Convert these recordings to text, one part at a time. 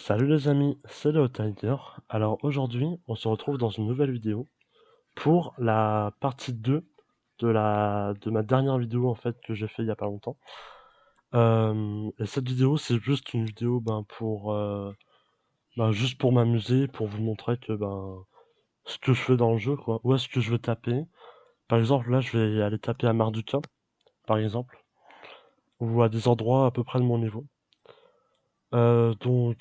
Salut les amis, c'est le Tiger. Alors aujourd'hui, on se retrouve dans une nouvelle vidéo pour la partie 2 de ma dernière vidéo en fait que j'ai fait il y a pas longtemps. Et cette vidéo, c'est juste une vidéo juste pour m'amuser, pour vous montrer que ce que je fais dans le jeu quoi. Où est-ce que je veux taper? Par exemple, là, je vais aller taper à Marduka, par exemple, ou à des endroits à peu près de mon niveau. Donc,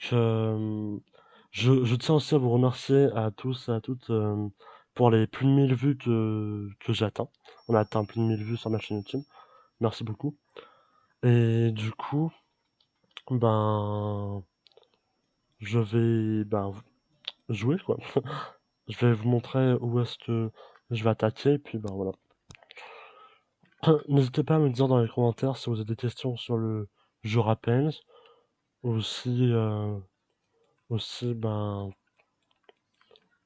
je tiens aussi à vous remercier à tous et à toutes pour les plus de 1000 vues que j'ai atteint. On a atteint plus de 1000 vues sur ma chaîne YouTube. Merci beaucoup. Et du coup, ben, je vais jouer quoi. Je vais vous montrer où est-ce que je vais attaquer. Et puis ben voilà. N'hésitez pas à me dire dans les commentaires si vous avez des questions sur le jeu Rappels. Aussi, aussi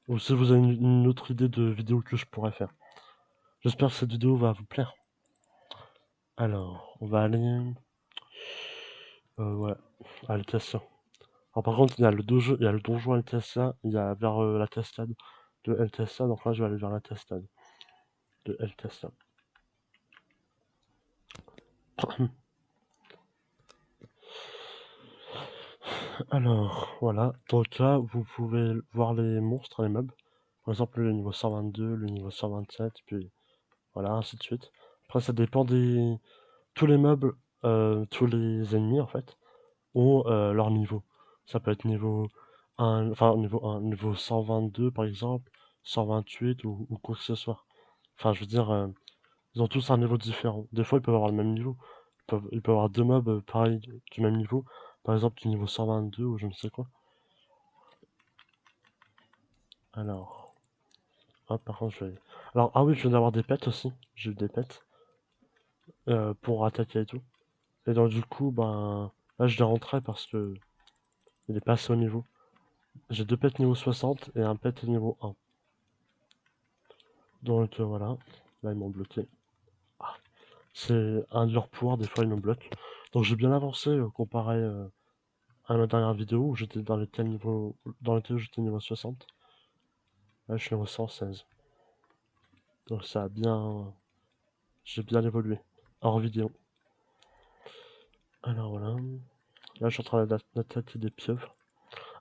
ou si vous avez une autre idée de vidéo que je pourrais faire. J'espère que cette vidéo va vous plaire. Alors, on va aller... ouais, à Altacia. Alors par contre, il y a le donjon Altacia, il y a vers la cascade de Altacia, donc là je vais aller vers la cascade de Altacia. Alors, voilà, donc là, vous pouvez voir les monstres, les mobs. Par exemple, le niveau 122, le niveau 127, puis voilà, ainsi de suite. Après, ça dépend des... Tous les mobs, tous les ennemis, en fait, ont leur niveau. Ça peut être niveau 1, enfin niveau 1, niveau 122 par exemple, 128 ou quoi que ce soit. Enfin, je veux dire, ils ont tous un niveau différent. Des fois, ils peuvent avoir le même niveau. Ils peuvent avoir deux mobs pareils du même niveau. Par exemple, du niveau 122 ou je ne sais quoi. Alors, hop, par contre, je vais... Alors, ah oui, je viens d'avoir des pets aussi. J'ai eu des pets pour attaquer et tout. Et donc, du coup, là, je les rentrais parce que il est passé au niveau. J'ai deux pets niveau 60 et un pet niveau 1. Donc voilà, là ils m'ont bloqué. Ah, c'est un de leurs pouvoirs, des fois ils me bloquent. Donc j'ai bien avancé comparé à ma dernière vidéo où j'étais dans lequel j'étais niveau 60. Là je suis niveau 116. Donc ça a bien... J'ai bien évolué. Hors vidéo. Alors voilà. Là je suis en train d'attaquer des pieuvres.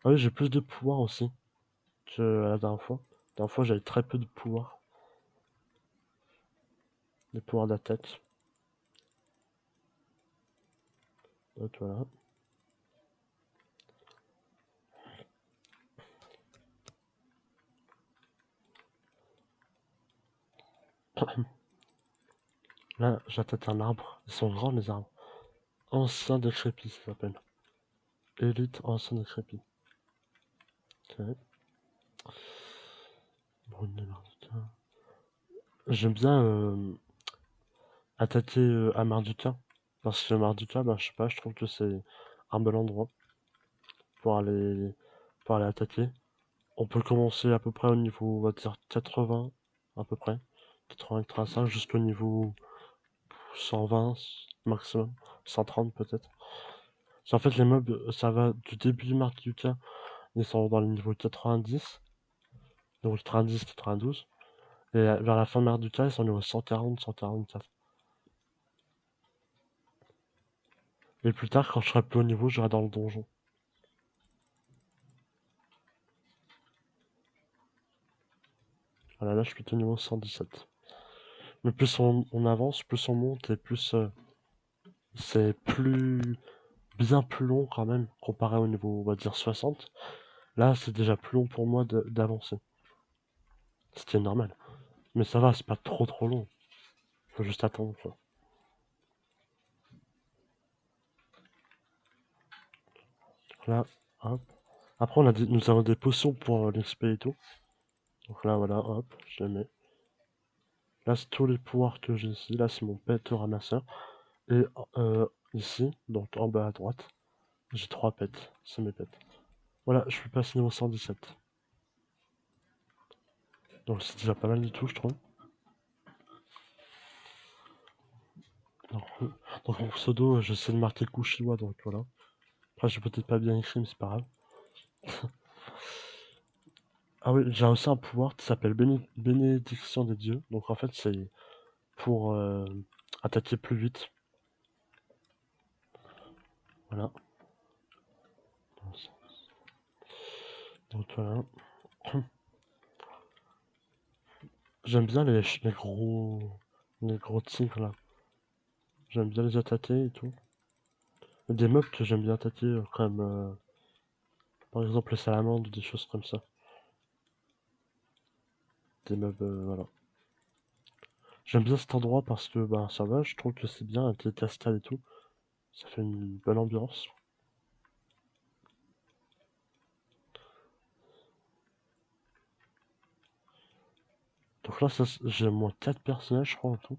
Ah oui, j'ai plus de pouvoir aussi que la dernière fois. La dernière fois j'avais très peu de pouvoir. Des pouvoirs d'attaque. Donc voilà. Là j'attaque un arbre. Ils sont grands les arbres. Ancien décrépit ça s'appelle. Élite ancien décrépit. Ok. Brunet Marduka. J'aime bien attaquer à Marduka. Parce que Marduka, je sais pas, je trouve que c'est un bel endroit pour aller, pour aller attaquer. On peut commencer à peu près au niveau, on va dire 80, à peu près. 80-85 jusqu'au niveau 120 maximum. 130 peut-être. En fait, les mobs, ça va du début du Marduka, ils sont dans le niveau 90. Donc 90, 92. Et vers la fin de Marduka, ils sont au niveau 140, 144. Et plus tard, quand je serai plus haut niveau, j'irai dans le donjon. Voilà, là, je suis plutôt niveau 117. Mais plus on avance, plus on monte, et plus c'est bien plus long quand même, comparé au niveau, on va dire 60. Là, c'est déjà plus long pour moi d'avancer. Ce qui est normal. Mais ça va, c'est pas trop long. Faut juste attendre, quoi. Là, hop. Après, nous avons des potions pour l'XP et tout. Donc là, voilà, hop, je les mets. Là, c'est tous les pouvoirs que j'ai ici. Là, c'est mon pet ramasseur. Et ici, donc en bas à droite, j'ai 3 pets. C'est mes pets. Voilà, je suis passé niveau 117. Donc c'est déjà pas mal du tout, je trouve. Donc mon pseudo, j'essaie de marquer Kushiwa, donc voilà. Après, j'ai peut-être pas bien écrit, mais c'est pas grave. Ah oui, j'ai aussi un pouvoir qui s'appelle bénédiction des dieux. Donc en fait, c'est pour attaquer plus vite. Voilà. Donc voilà. J'aime bien les gros tigres là. J'aime bien les attaquer et tout. Il y a des mobs que j'aime bien attaquer comme par exemple les salamandres ou des choses comme ça. Des mobs, voilà. J'aime bien cet endroit parce que bah ça va, je trouve que c'est bien avec les cascades et tout. Ça fait une bonne ambiance. Donc là, j'ai moins 4 personnages, je crois, en tout.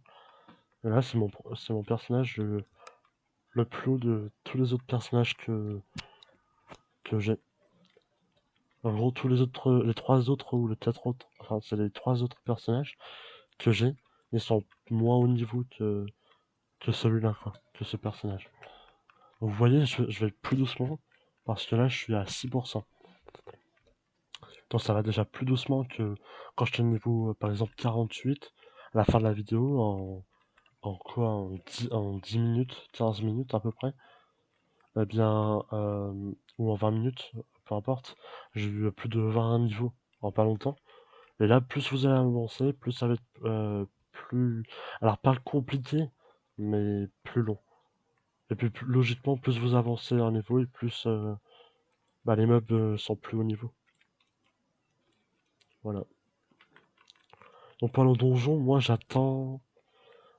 Et là, c'est mon personnage le plus haut de tous les autres personnages que j'ai. En gros, tous les autres, les 3 autres ou les 4 autres, enfin, c'est les 3 autres personnages que j'ai. Ils sont moins haut niveau que celui-là, quoi, que ce personnage. Donc, vous voyez, je vais plus doucement parce que là, je suis à 6%. Donc, ça va déjà plus doucement que quand j'étais niveau, par exemple, 48 à la fin de la vidéo en quoi? En 10 minutes, 15 minutes à peu près. Eh bien, ou en 20 minutes, peu importe. J'ai eu plus de 20 niveaux en pas longtemps. Et là, plus vous allez avancer, plus ça va être plus... Alors, pas compliqué, mais plus long. Et puis, logiquement, plus vous avancez un niveau, et plus bah, les mobs sont plus haut niveau. Voilà. Donc, pour le donjon, moi, j'attends...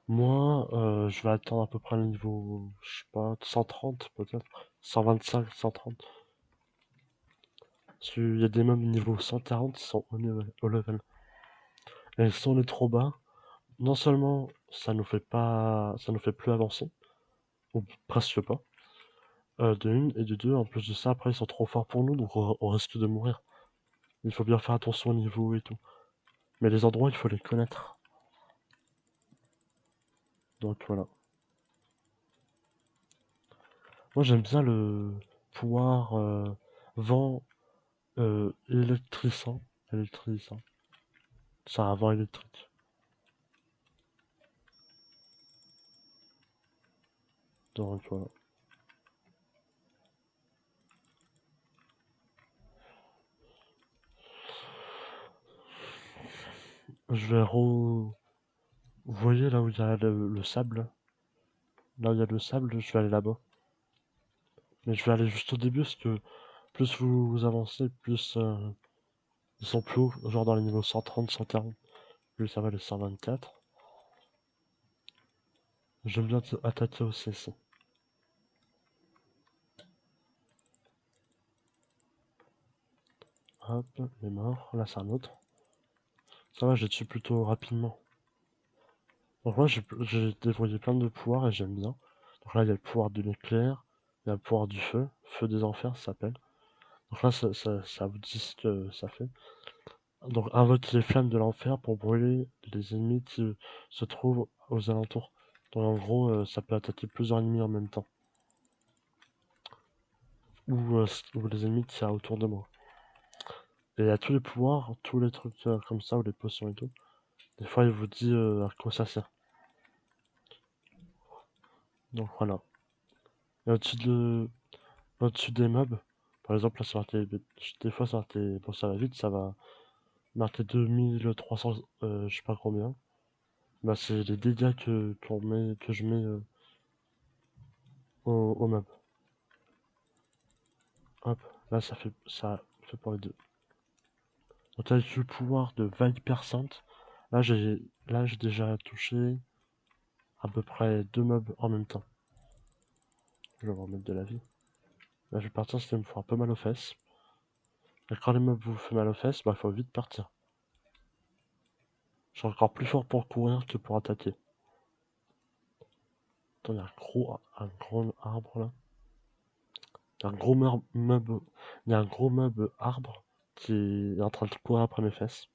Moi, je vais attendre à peu près le niveau, je sais pas, 130 peut-être. 125, 130. Parce qu'il y a des mobs niveau 140 qui sont au level. Et si on est trop bas, non seulement ça nous fait plus avancer, ou presque pas, de une, et de deux, en plus de ça, après ils sont trop forts pour nous, donc on risque de mourir. Il faut bien faire attention au niveau et tout. Mais les endroits, il faut les connaître. Donc voilà. Moi j'aime bien le pouvoir vent électrisant. Électrisant. C'est un vent électrique. Donc voilà. Je vais re... Vous voyez là où il y a le sable? Là où il y a le sable, je vais aller là-bas. Mais je vais aller juste au début parce que plus vous avancez, plus ils sont plus hauts, genre dans les niveaux 130, 140. Lui, ça va les 124. J'aime bien attaquer aussi ici. Hop, il est mort. Là, c'est un autre. Ça va, je les tue plutôt rapidement. Donc moi, j'ai dévoyé plein de pouvoirs et j'aime bien. Donc là, il y a le pouvoir de l'éclair, il y a le pouvoir du feu, feu des enfers, ça s'appelle. Donc là, ça vous dit ce que ça fait. Donc invoque les flammes de l'enfer pour brûler les ennemis qui se trouvent aux alentours. Donc en gros, ça peut attaquer plusieurs ennemis en même temps. Ou les ennemis qu'il y a autour de moi. Et il y a tous les pouvoirs, tous les trucs comme ça, ou les potions et tout. Des fois, il vous dit à quoi ça sert. Donc voilà. Et au-dessus des mobs, par exemple, là, ça marqué, des fois, ça marqué, bon, ça va vite, ça va marquer 2300, je sais pas combien. Bah, c'est les dégâts que je mets au mob. Hop, là, ça fait pour les deux. Donc, avec le pouvoir de vague perçante, là, j'ai déjà touché à peu près 2 mobs en même temps. Je vais me remettre de la vie. Là, je vais partir, ça me fait un peu mal aux fesses. Et quand les mobs vous font mal aux fesses, bah, il faut vite partir. Je suis encore plus fort pour courir que pour attaquer. Attends, il y a un gros arbre là. Il y a un gros mob, il y a un gros mob arbre qui est en train de courir après mes fesses.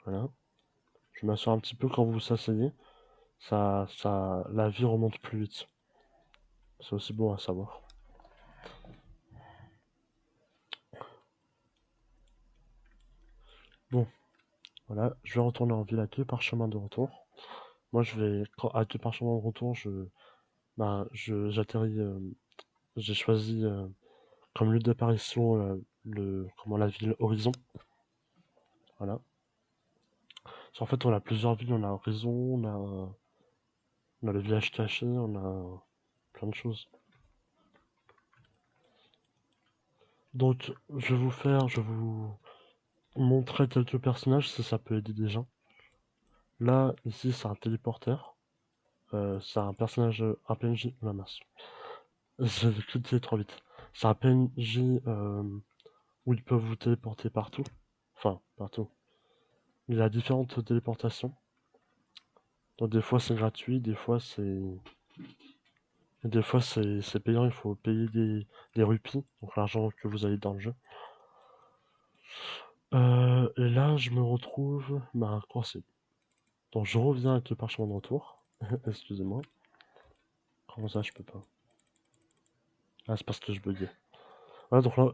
Voilà. Je m'assure un petit peu quand vous vous asseyez. La vie remonte plus vite. C'est aussi bon à savoir. Bon, voilà, je vais retourner en ville à 2 parchemins de retour. Moi, à 2 parchemins de retour, j'atterris, j'ai choisi comme lieu d'apparition la ville Horizon. Voilà. En fait, on a plusieurs villes, on a Horizon, on a le village caché, on a plein de choses. Donc, je vais vous montrer quelques personnages si ça peut aider des gens. Là, ici, c'est un téléporteur. C'est un personnage, un PNJ. La masse. J'ai cliqué trop vite. C'est un PNJ où ils peuvent vous téléporter partout. Enfin, partout. Il y a différentes téléportations. Donc des fois c'est gratuit, des fois c'est payant, il faut payer des rupies, donc l'argent que vous avez dans le jeu. Et là je me retrouve coincé. Donc je reviens avec le parchemin de retour. Excusez-moi. Comment ça je peux pas? Ah c'est parce que je buguais. Voilà donc là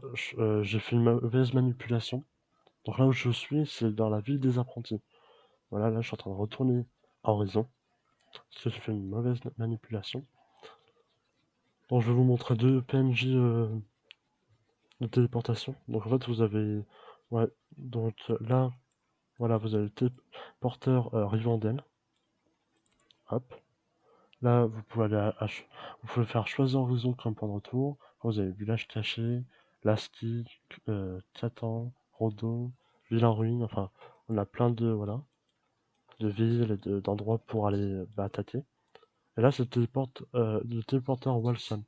j'ai fait une mauvaise manipulation. Donc là où je suis c'est dans la ville des apprentis. Voilà là je suis en train de retourner à Horizon. Parce que j'ai fait une mauvaise manipulation. Donc je vais vous montrer deux PNJ de téléportation. Donc en fait vous avez... Ouais, donc là, voilà, vous avez le téléporteur Rivendell. Hop. Là, vous pouvez aller vous pouvez faire choisir horizon comme point de retour. Vous avez village caché, Lasky, Catan, Rodon, ville en ruine. Enfin, on a plein de voilà de villes et d'endroits pour aller attaquer. Et là, c'est le téléporteur Walson.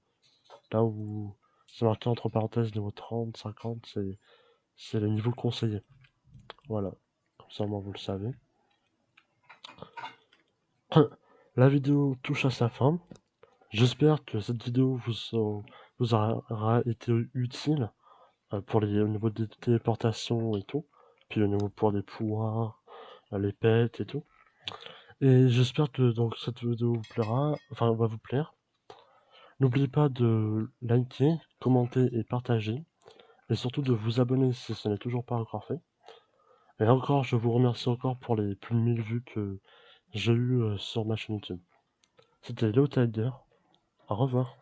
Là où c'est marqué entre parenthèses niveau 30, 50, c'est le niveau conseillé. Voilà, comme ça, moi, vous le savez. La vidéo touche à sa fin. J'espère que cette vidéo vous aura été utile au niveau des téléportations et tout. Puis au niveau pour les pouvoirs, les pets et tout. Et j'espère que donc cette vidéo vous plaira, enfin va vous plaire. N'oubliez pas de liker, commenter et partager. Et surtout de vous abonner si ce n'est toujours pas encore fait. Et encore, je vous remercie encore pour les plus de 1000 vues que j'ai eu sur ma chaîne YouTube. C'était Léo Tiger. Au revoir.